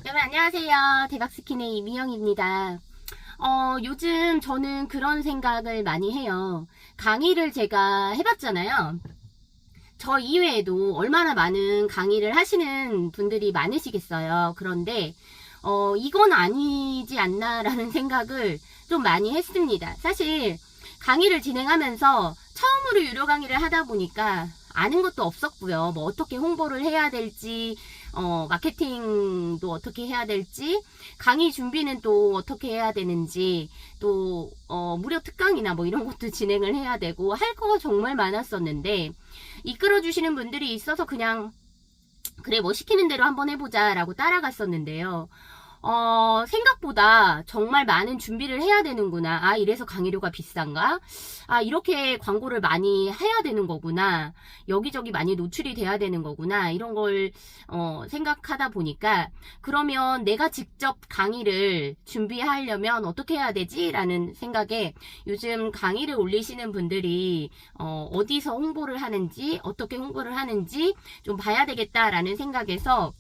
여러분 안녕하세요. 대박스킨의 이미영입니다. 요즘 저는 그런 생각을 많이 해요. 강의를 제가 해봤잖아요. 저 이외에도 얼마나 많은 강의를 하시는 분들이 많으시겠어요. 그런데 이건 아니지 않나라는 생각을 좀 많이 했습니다. 사실 강의를 진행하면서 처음으로 유료 강의를 하다 보니까 아는 것도 없었고요. 뭐 어떻게 홍보를 해야 될지, 마케팅도 어떻게 해야 될지, 강의 준비는 또 어떻게 해야 되는지, 또 무료 특강이나 뭐 이런 것도 진행을 해야 되고 할 거 정말 많았었는데, 이끌어 주시는 분들이 있어서 그냥 그래 뭐 시키는 대로 한번 해보자 라고 따라갔었는데요. 생각보다 정말 많은 준비를 해야 되는구나. 아, 이래서 강의료가 비싼가? 아, 이렇게 광고를 많이 해야 되는 거구나. 여기저기 많이 노출이 돼야 되는 거구나. 이런 걸 생각하다 보니까 그러면 내가 직접 강의를 준비하려면 어떻게 해야 되지? 라는 생각에 요즘 강의를 올리시는 분들이 어디서 홍보를 하는지, 어떻게 홍보를 하는지 좀 봐야 되겠다라는 생각에서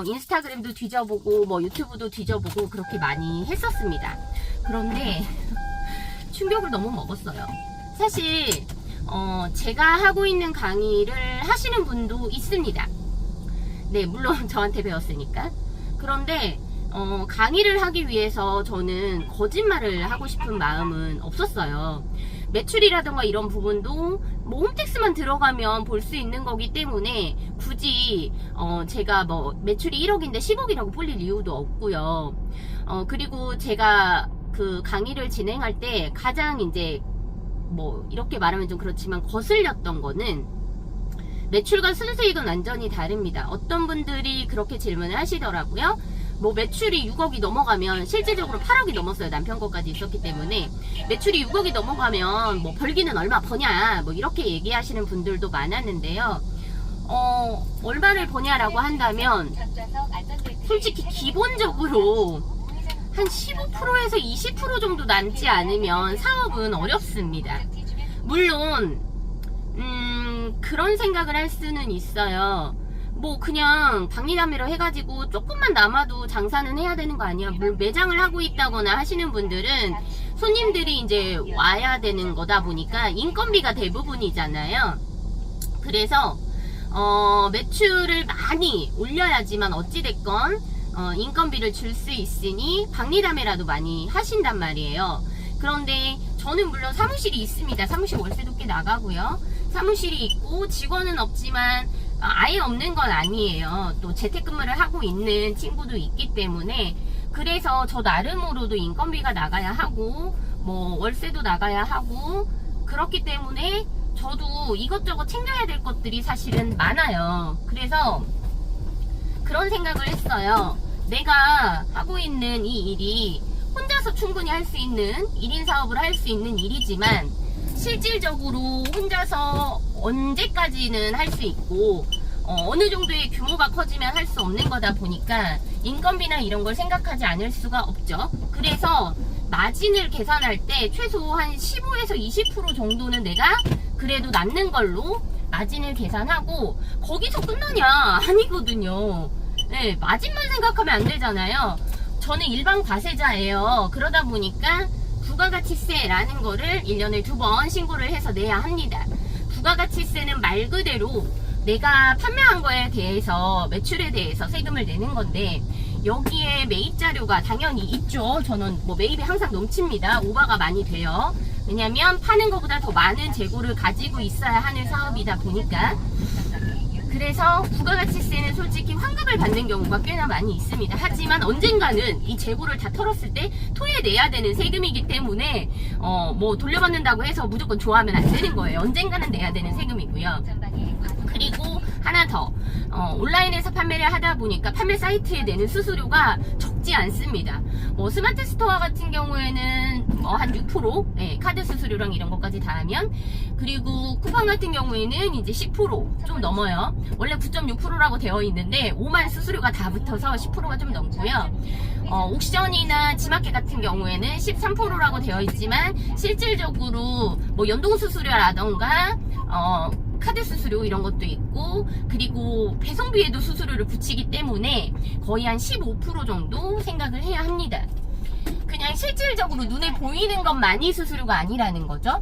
인스타그램도 뒤져보고 뭐 유튜브도 뒤져보고 그렇게 많이 했었습니다. 그런데 충격을 너무 먹었어요. 사실 제가 하고 있는 강의를 하시는 분도 있습니다. 네, 물론 저한테 배웠으니까. 그런데 강의를 하기 위해서 저는 거짓말을 하고 싶은 마음은 없었어요. 매출이라던가 이런 부분도 뭐 홈택스만 들어가면 볼 수 있는 거기 때문에 굳이 제가 뭐 매출이 1억인데 10억이라고 불릴 이유도 없고요. 그리고 제가 그 강의를 진행할 때 가장 이제 뭐 이렇게 말하면 좀 그렇지만 거슬렸던 거는 매출과 순수익은 완전히 다릅니다. 어떤 분들이 그렇게 질문을 하시더라고요. 뭐 매출이 6억이 넘어가면, 실질적으로 8억이 넘었어요. 남편 거까지 있었기 때문에 매출이 6억이 넘어가면 뭐 벌기는 얼마 버냐, 뭐 이렇게 얘기하시는 분들도 많았는데요. 얼마를 버냐라고 한다면 솔직히 기본적으로 한 15%에서 20% 정도 남지 않으면 사업은 어렵습니다. 물론 그런 생각을 할 수는 있어요. 뭐 그냥 박리담회로 해가지고 조금만 남아도 장사는 해야 되는 거 아니야? 매장을 하고 있다거나 하시는 분들은 손님들이 이제 와야 되는 거다 보니까 인건비가 대부분이잖아요. 그래서 매출을 많이 올려야지만 어찌됐건 인건비를 줄 수 있으니 박리담회라도 많이 하신단 말이에요. 그런데 저는 물론 사무실이 있습니다. 사무실 월세도 꽤 나가고요. 사무실이 있고 직원은 없지만 아예 없는 건 아니에요. 또 재택근무를 하고 있는 친구도 있기 때문에, 그래서 저 나름으로도 인건비가 나가야 하고 뭐 월세도 나가야 하고 그렇기 때문에 저도 이것저것 챙겨야 될 것들이 사실은 많아요. 그래서 그런 생각을 했어요. 내가 하고 있는 이 일이 혼자서 충분히 할 수 있는 1인 사업을 할 수 있는 일이지만 실질적으로 혼자서 언제까지는 할 수 있고 어느 정도의 규모가 커지면 할 수 없는 거다 보니까 인건비나 이런 걸 생각하지 않을 수가 없죠. 그래서 마진을 계산할 때 최소 한 15에서 20% 정도는 내가 그래도 남는 걸로 마진을 계산하고, 거기서 끝나냐? 아니거든요. 네, 마진만 생각하면 안 되잖아요. 저는 일반 과세자예요. 그러다 보니까 부가가치세라는 거를 1년에 2번 신고를 해서 내야 합니다. 부가가치세는 말 그대로 내가 판매한 거에 대해서, 매출에 대해서 세금을 내는 건데, 여기에 매입 자료가 당연히 있죠. 저는 뭐 매입이 항상 넘칩니다. 오버가 많이 돼요. 왜냐면 파는 것보다 더 많은 재고를 가지고 있어야 하는 사업이다 보니까. 그래서 부가가치세는 솔직히 환급을 받는 경우가 꽤나 많이 있습니다. 하지만 언젠가는 이 재고를 다 털었을 때 토해내야 되는 세금이기 때문에 뭐 돌려받는다고 해서 무조건 좋아하면 안 되는 거예요. 언젠가는 내야 되는 세금이고요. 그리고 하나 더, 온라인에서 판매를 하다 보니까 판매 사이트에 내는 수수료가 적지 않습니다. 뭐 스마트 스토어 같은 경우에는 한 6%, 네, 카드 수수료랑 이런 것까지 다 하면, 그리고 쿠팡 같은 경우에는 이제 10% 좀 넘어요. 원래 9.6%라고 되어 있는데 5만 수수료가 다 붙어서 10%가 좀 넘고요. 옥션이나 지마켓 같은 경우에는 13%라고 되어 있지만 실질적으로 뭐 연동 수수료라던가 카드 수수료 이런 것도 있고, 그리고 배송비에도 수수료를 붙이기 때문에 거의 한 15% 정도 생각을 해야 합니다. 그냥 실질적으로 눈에 보이는 것만이 수수료가 아니라는 거죠.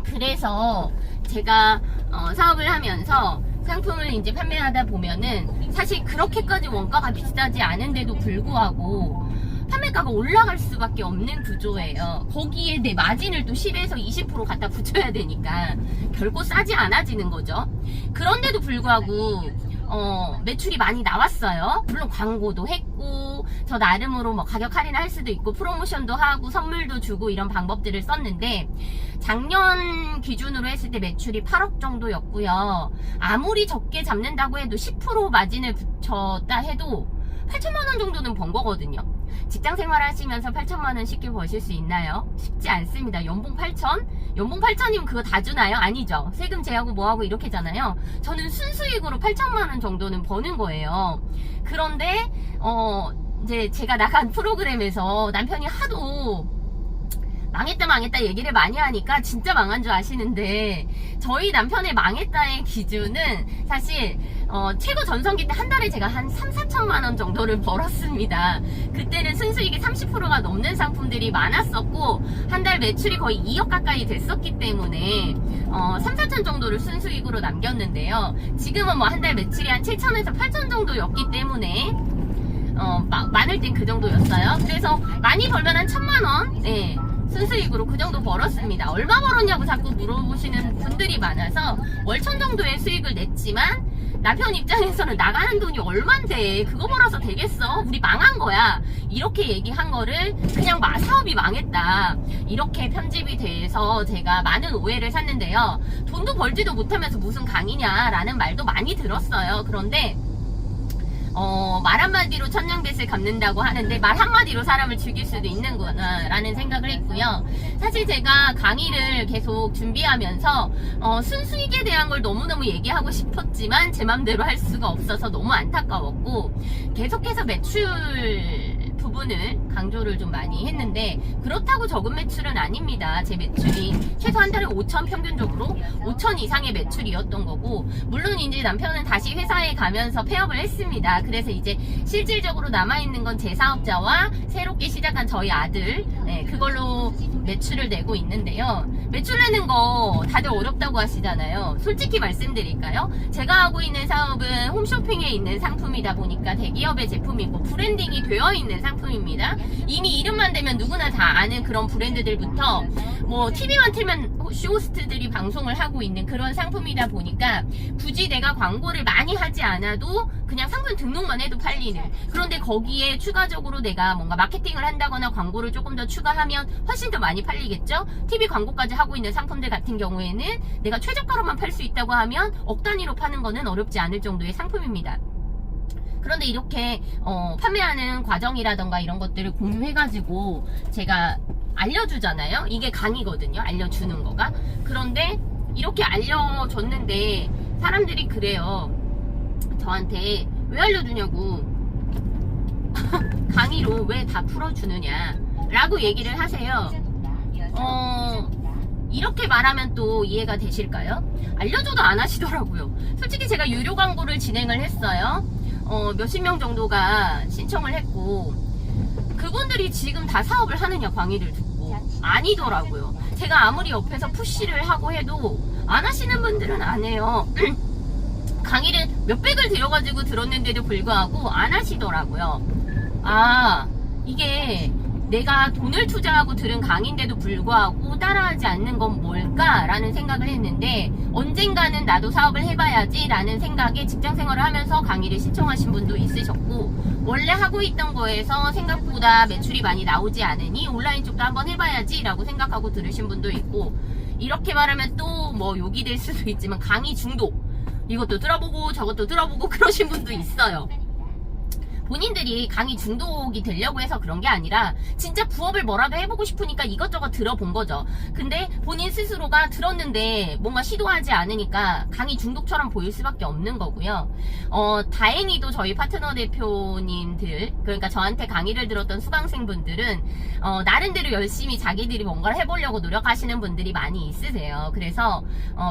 그래서 제가 사업을 하면서 상품을 이제 판매하다 보면은 사실 그렇게까지 원가가 비싸지 않은데도 불구하고 판매가가 올라갈 수밖에 없는 구조예요. 거기에 내 마진을 또 10에서 20% 갖다 붙여야 되니까 결코 싸지 않아지는 거죠. 그런데도 불구하고 매출이 많이 나왔어요. 물론 광고도 했고, 저 나름으로 뭐 가격 할인을 할 수도 있고, 프로모션도 하고, 선물도 주고, 이런 방법들을 썼는데, 작년 기준으로 했을 때 매출이 8억 정도였고요. 아무리 적게 잡는다고 해도 10% 마진을 붙였다 해도 8천만원 정도는 번 거거든요. 직장 생활 하시면서 8천만원 쉽게 버실 수 있나요? 쉽지 않습니다. 연봉 8천? 연봉 8천이면 그거 다 주나요? 아니죠. 세금 제하고 뭐하고 이렇게잖아요. 저는 순수익으로 8천만원 정도는 버는 거예요. 그런데 이제 제가 나간 프로그램에서 남편이 하도 망했다 얘기를 많이 하니까 진짜 망한 줄 아시는데, 저희 남편의 망했다의 기준은 사실 최고 전성기 때 한 달에 제가 한 3, 4천만 원 정도를 벌었습니다. 그때는 순수익이 30%가 넘는 상품들이 많았었고, 한 달 매출이 거의 2억 가까이 됐었기 때문에 3, 4천 정도를 순수익으로 남겼는데요. 지금은 뭐 한 달 매출이 한 7천에서 8천 정도였기 때문에 많을 땐 그 정도였어요. 그래서 많이 벌면 한 1,000만 원? 네. 순수익으로 그 정도 벌었습니다. 얼마 벌었냐고 자꾸 물어보시는 분들이 많아서 월천 정도의 수익을 냈지만, 남편 입장에서는 나가는 돈이 얼만데 그거 벌어서 되겠어? 우리 망한 거야. 이렇게 얘기한 거를 그냥 사업이 망했다, 이렇게 편집이 돼서 제가 많은 오해를 샀는데요. 돈도 벌지도 못하면서 무슨 강의냐라는 말도 많이 들었어요. 그런데 말 한마디로 천냥빚을 갚는다고 하는데, 말 한마디로 사람을 죽일 수도 있는구나 라는 생각을 했고요. 사실 제가 강의를 계속 준비하면서 순수익에 대한 걸 너무너무 얘기하고 싶었지만 제 맘대로 할 수가 없어서 너무 안타까웠고, 계속해서 매출 부분을 강조를 좀 많이 했는데, 그렇다고 적은 매출은 아닙니다. 제 매출이 최소 한 달에 5천, 평균적으로 5천 이상의 매출이었던 거고, 물론 이제 남편은 다시 회사에 가면서 폐업을 했습니다. 그래서 이제 실질적으로 남아있는 건 제 사업자와 새롭게 시작한 저희 아들, 그걸로 매출을 내고 있는데요. 매출 내는 거 다들 어렵다고 하시잖아요. 솔직히 말씀드릴까요? 제가 하고 있는 사업은 홈쇼핑에 있는 상품이다 보니까 대기업의 제품이고 브랜딩이 되어 있는 상품입니다. 이미 이름만 대면 누구나 다 아는 그런 브랜드들부터 뭐 TV만 틀면 쇼호스트들이 방송을 하고 있는 그런 상품이다 보니까 굳이 내가 광고를 많이 하지 않아도 그냥 상품 등록만 해도 팔리는, 그런데 거기에 추가적으로 내가 뭔가 마케팅을 한다거나 광고를 조금 더 추가하면 훨씬 더 많이 팔리겠죠? TV 광고까지 하고 있는 상품들 같은 경우에는 내가 최저가로만 팔 수 있다고 하면 억 단위로 파는 거는 어렵지 않을 정도의 상품입니다. 그런데 이렇게 판매하는 과정이라던가 이런 것들을 공유해가지고 제가 알려주잖아요. 이게 강의거든요, 알려주는 거가. 그런데 이렇게 알려줬는데 사람들이 그래요. 저한테 왜 알려주냐고, 강의로 왜 다 풀어주느냐 라고 얘기를 하세요. 이렇게 말하면 또 이해가 되실까요? 알려줘도 안 하시더라고요. 솔직히 제가 유료 광고를 진행을 했어요. 몇십 명 정도가 신청을 했고, 그분들이 지금 다 사업을 하느냐, 강의를 듣고. 아니더라고요. 제가 아무리 옆에서 푸시를 하고 해도 안 하시는 분들은 안 해요. 강의를 몇백을 들여가지고 들었는데도 불구하고 안 하시더라고요. 아, 이게 내가 돈을 투자하고 들은 강의인데도 불구하고 따라하지 않는 건 뭘까라는 생각을 했는데, 언젠가는 나도 사업을 해봐야지 라는 생각에 직장생활을 하면서 강의를 신청하신 분도 있으셨고, 원래 하고 있던 거에서 생각보다 매출이 많이 나오지 않으니 온라인 쪽도 한번 해봐야지 라고 생각하고 들으신 분도 있고, 이렇게 말하면 또 뭐 욕이 될 수도 있지만 강의 중독, 이것도 들어보고 저것도 들어보고 그러신 분도 있어요. 본인들이 강의 중독이 되려고 해서 그런 게 아니라 진짜 부업을 뭐라도 해보고 싶으니까 이것저것 들어본 거죠. 근데 본인 스스로가 들었는데 뭔가 시도하지 않으니까 강의 중독처럼 보일 수밖에 없는 거고요. 다행히도 저희 파트너 대표님들, 그러니까 저한테 강의를 들었던 수강생분들은 나름대로 열심히 자기들이 뭔가를 해보려고 노력하시는 분들이 많이 있으세요. 그래서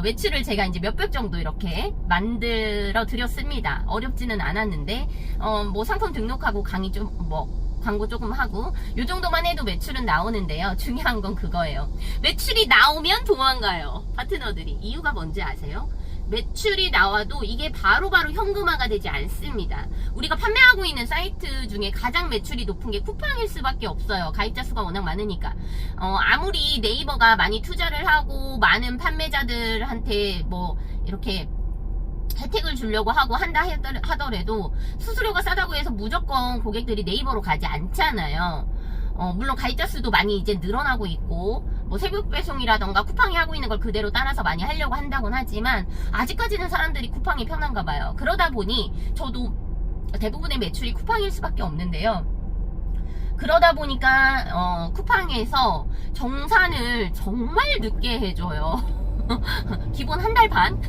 매출을 제가 이제 몇백 정도 이렇게 만들어 드렸습니다. 어렵지는 않았는데 뭐 상품 등록하고 강의 좀 광고 조금 하고 요 정도만 해도 매출은 나오는데요. 중요한 건 그거예요. 매출이 나오면 도망가요. 파트너들이. 이유가 뭔지 아세요? 매출이 나와도 이게 바로바로 현금화가 되지 않습니다. 우리가 판매하고 있는 사이트 중에 가장 매출이 높은 게 쿠팡일 수밖에 없어요. 가입자 수가 워낙 많으니까. 아무리 네이버가 많이 투자를 하고 많은 판매자들한테 뭐 이렇게 혜택을 주려고 하고 한다 하더라도 수수료가 싸다고 해서 무조건 고객들이 네이버로 가지 않잖아요. 물론 가입자 수도 많이 이제 늘어나고 있고 뭐 새벽 배송이라던가 쿠팡이 하고 있는 걸 그대로 따라서 많이 하려고 한다곤 하지만 아직까지는 사람들이 쿠팡이 편한가 봐요. 그러다 보니 저도 대부분의 매출이 쿠팡일 수밖에 없는데요. 그러다 보니까 쿠팡에서 정산을 정말 늦게 해줘요. 기본 한 달 반?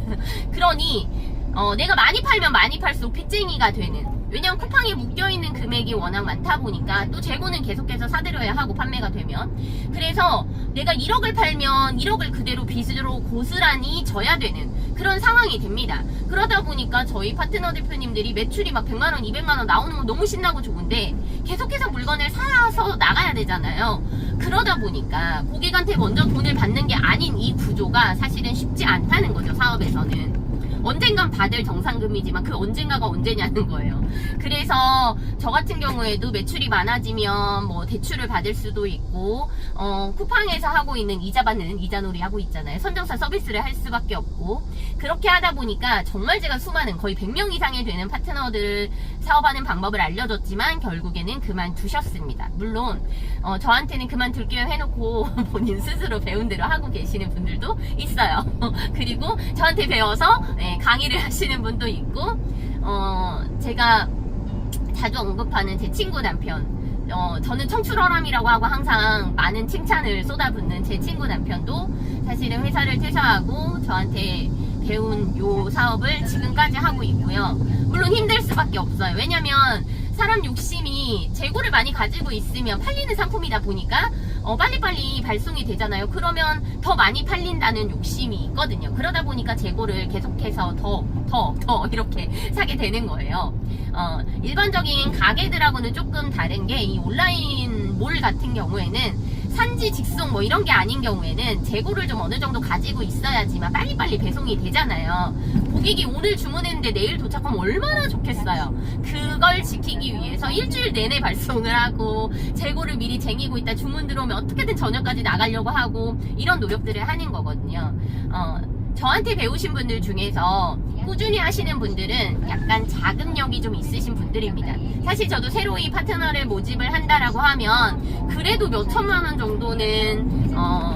그러니 내가 많이 팔면 많이 팔수록 빚쟁이가 되는, 왜냐면 쿠팡에 묶여있는 금액이 워낙 많다 보니까 또 재고는 계속해서 사들여야 하고 판매가 되면, 그래서 내가 1억을 팔면 1억을 그대로 빚으로 고스란히 져야 되는 그런 상황이 됩니다. 그러다 보니까 저희 파트너 대표님들이 매출이 막 100만원 200만원 나오는 건 너무 신나고 좋은데 계속해서 물건을 사서 나가야 되잖아요. 그러다 보니까 고객한테 먼저 돈을 받는 게 아닌 이 구조가 사실은 쉽지 않다는 거죠. 사업에서는 언젠간 받을 정상금이지만 그 언젠가가 언제냐는 거예요. 그래서 저 같은 경우에도 매출이 많아지면 뭐 대출을 받을 수도 있고 쿠팡에서 하고 있는 이자 받는 이자놀이 하고 있잖아요. 선정사 서비스를 할 수밖에 없고, 그렇게 하다 보니까 정말 제가 수많은 거의 100명 이상이 되는 파트너들 사업하는 방법을 알려줬지만 결국에는 그만두셨습니다. 물론 저한테는 그만둘게요 해놓고 본인 스스로 배운 대로 하고 계시는 분들도 있어요. 그리고 저한테 배워서 강의를 하시는 분도 있고, 제가 자주 언급하는 제 친구 남편, 저는 청출어람이라고 하고 항상 많은 칭찬을 쏟아붓는 제 친구 남편도 사실은 회사를 퇴사하고 저한테 배운 요 사업을 지금까지 하고 있고요. 물론 힘들 수밖에 없어요. 왜냐면 사람 욕심이 재고를 많이 가지고 있으면 팔리는 상품이다 보니까 빨리빨리 발송이 되잖아요. 그러면 더 많이 팔린다는 욕심이 있거든요. 그러다 보니까 재고를 계속해서 더 이렇게 사게 되는 거예요. 일반적인 가게들하고는 조금 다른 게 이 온라인 몰 같은 경우에는 산지 직송 뭐 이런 게 아닌 경우에는 재고를 좀 어느 정도 가지고 있어야지만 빨리빨리 배송이 되잖아요. 고객이 오늘 주문했는데 내일 도착하면 얼마나 좋겠어요. 그걸 지키기 위해서 일주일 내내 발송을 하고 재고를 미리 쟁이고 있다 주문 들어오면 어떻게든 저녁까지 나가려고 하고 이런 노력들을 하는 거거든요. 저한테 배우신 분들 중에서 꾸준히 하시는 분들은 약간 자금력이 좀 있으신 분들입니다. 사실 저도 새로이 파트너를 모집을 한다라고 하면 그래도 몇 천만 원 정도는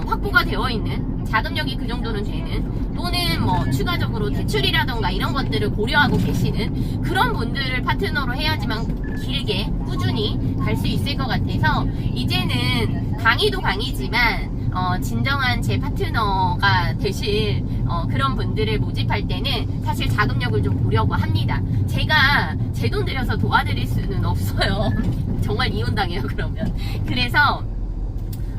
확보가 되어 있는, 자금력이 그 정도는 되는, 또는 뭐 추가적으로 대출이라던가 이런 것들을 고려하고 계시는 그런 분들을 파트너로 해야지만 길게 꾸준히 갈 수 있을 것 같아서 이제는 강의도 강의지만 진정한 제 파트너가 되실 그런 분들을 모집할 때는 사실 자금력을 좀 보려고 합니다. 제가 제 돈 들여서 도와드릴 수는 없어요. 정말 이혼당해요 그러면. 그래서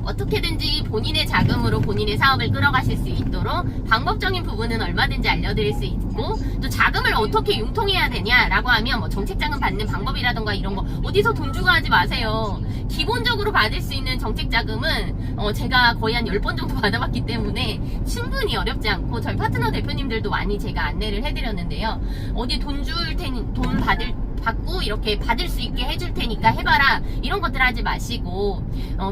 어떻게든지 본인의 자금으로 본인의 사업을 끌어가실 수 있도록 방법적인 부분은 얼마든지 알려드릴 수 있고, 또 자금을 어떻게 융통해야 되냐라고 하면 뭐 정책자금 받는 방법이라던가 이런 거 어디서 돈 주고 하지 마세요. 기본적으로 받을 수 있는 정책자금은 제가 거의 한 10번 정도 받아봤기 때문에 충분히 어렵지 않고, 저희 파트너 대표님들도 많이 제가 안내를 해드렸는데요. 어디 돈 줄 테니 돈 받고 이렇게 받을 수 있게 해줄 테니까 해봐라 이런 것들 하지 마시고,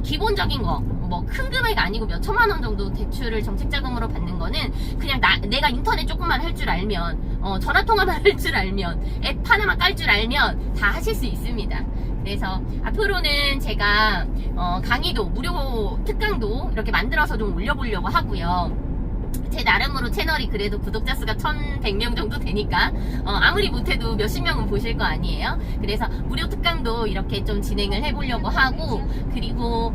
기본적인 거 뭐 큰 금액 아니고 몇 천만 원 정도 대출을 정책자금으로 받는 거는 그냥 내가 인터넷 조금만 할 줄 알면, 전화통화만 할 줄 알면, 앱 하나만 깔 줄 알면 다 하실 수 있습니다. 그래서 앞으로는 제가 강의도 무료 특강도 이렇게 만들어서 좀 올려보려고 하고요. 제 나름으로 채널이 그래도 구독자 수가 1100명 정도 되니까 아무리 못해도 몇십 명은 보실 거 아니에요. 그래서 무료 특강도 이렇게 좀 진행을 해보려고 하고, 그리고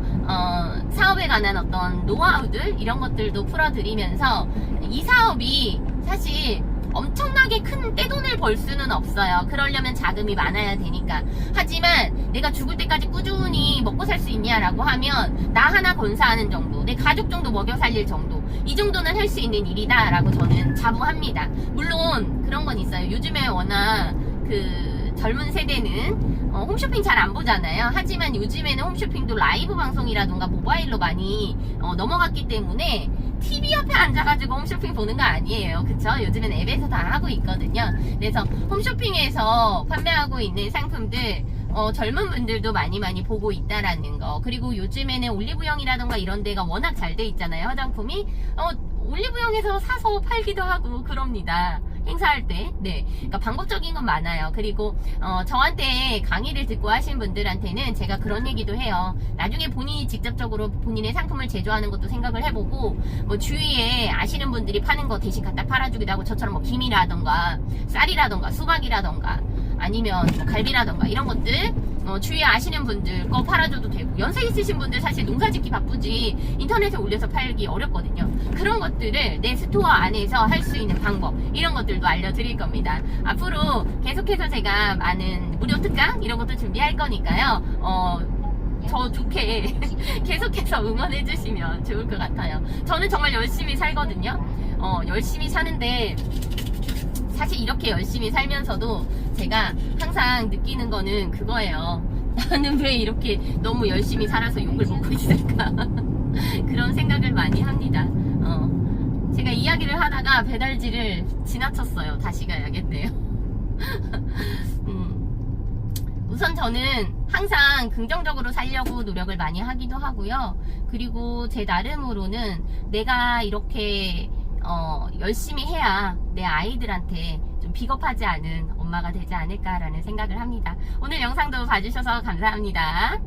사업에 관한 어떤 노하우들 이런 것들도 풀어드리면서, 이 사업이 사실 엄청나게 큰 떼돈을 벌 수는 없어요. 그러려면 자금이 많아야 되니까. 하지만 내가 죽을 때까지 꾸준히 먹고 살 수 있냐라고 하면 나 하나 건사하는 정도, 내 가족 정도 먹여 살릴 정도, 이 정도는 할 수 있는 일이다 라고 저는 자부합니다. 물론 그런 건 있어요. 요즘에 워낙 그 젊은 세대는 홈쇼핑 잘 안 보잖아요. 하지만 요즘에는 홈쇼핑도 라이브 방송이라던가 모바일로 많이 넘어갔기 때문에 TV 옆에 앉아가지고 홈쇼핑 보는 거 아니에요. 그쵸? 요즘엔 앱에서 다 하고 있거든요. 그래서 홈쇼핑에서 판매하고 있는 상품들 젊은 분들도 많이 보고 있다라는 거. 그리고 요즘에는 올리브영이라던가 이런 데가 워낙 잘 돼 있잖아요. 화장품이 올리브영에서 사서 팔기도 하고 그럽니다. 행사할 때. 네. 그러니까 방법적인 건 많아요. 그리고 저한테 강의를 듣고 하신 분들한테는 제가 그런 얘기도 해요. 나중에 본인이 직접적으로 본인의 상품을 제조하는 것도 생각을 해보고, 뭐 주위에 아시는 분들이 파는 거 대신 갖다 팔아주기도 하고, 저처럼 뭐 김이라던가 쌀이라던가 수박이라던가 아니면 뭐 갈비라던가 이런 것들 주위에 아시는 분들 거 팔아줘도 되고, 연세 있으신 분들 사실 농사짓기 바쁘지 인터넷에 올려서 팔기 어렵거든요. 그런 것들을 내 스토어 안에서 할 수 있는 방법, 이런 것들도 알려드릴 겁니다. 앞으로 계속해서 제가 많은 무료 특강 이런 것도 준비할 거니까요. 저 좋게 계속해서 응원해주시면 좋을 것 같아요. 저는 정말 열심히 살거든요. 열심히 사는데 사실 이렇게 열심히 살면서도 제가 항상 느끼는 거는 그거예요. 나는 왜 이렇게 너무 열심히 살아서 욕을 먹고 있을까? 그런 생각을 많이 합니다. 제가 이야기를 하다가 배달지를 지나쳤어요. 다시 가야겠네요. 우선 저는 항상 긍정적으로 살려고 노력을 많이 하기도 하고요. 그리고 제 나름으로는 내가 이렇게 열심히 해야 내 아이들한테 좀 비겁하지 않은 엄마가 되지 않을까라는 생각을 합니다. 오늘 영상도 봐주셔서 감사합니다.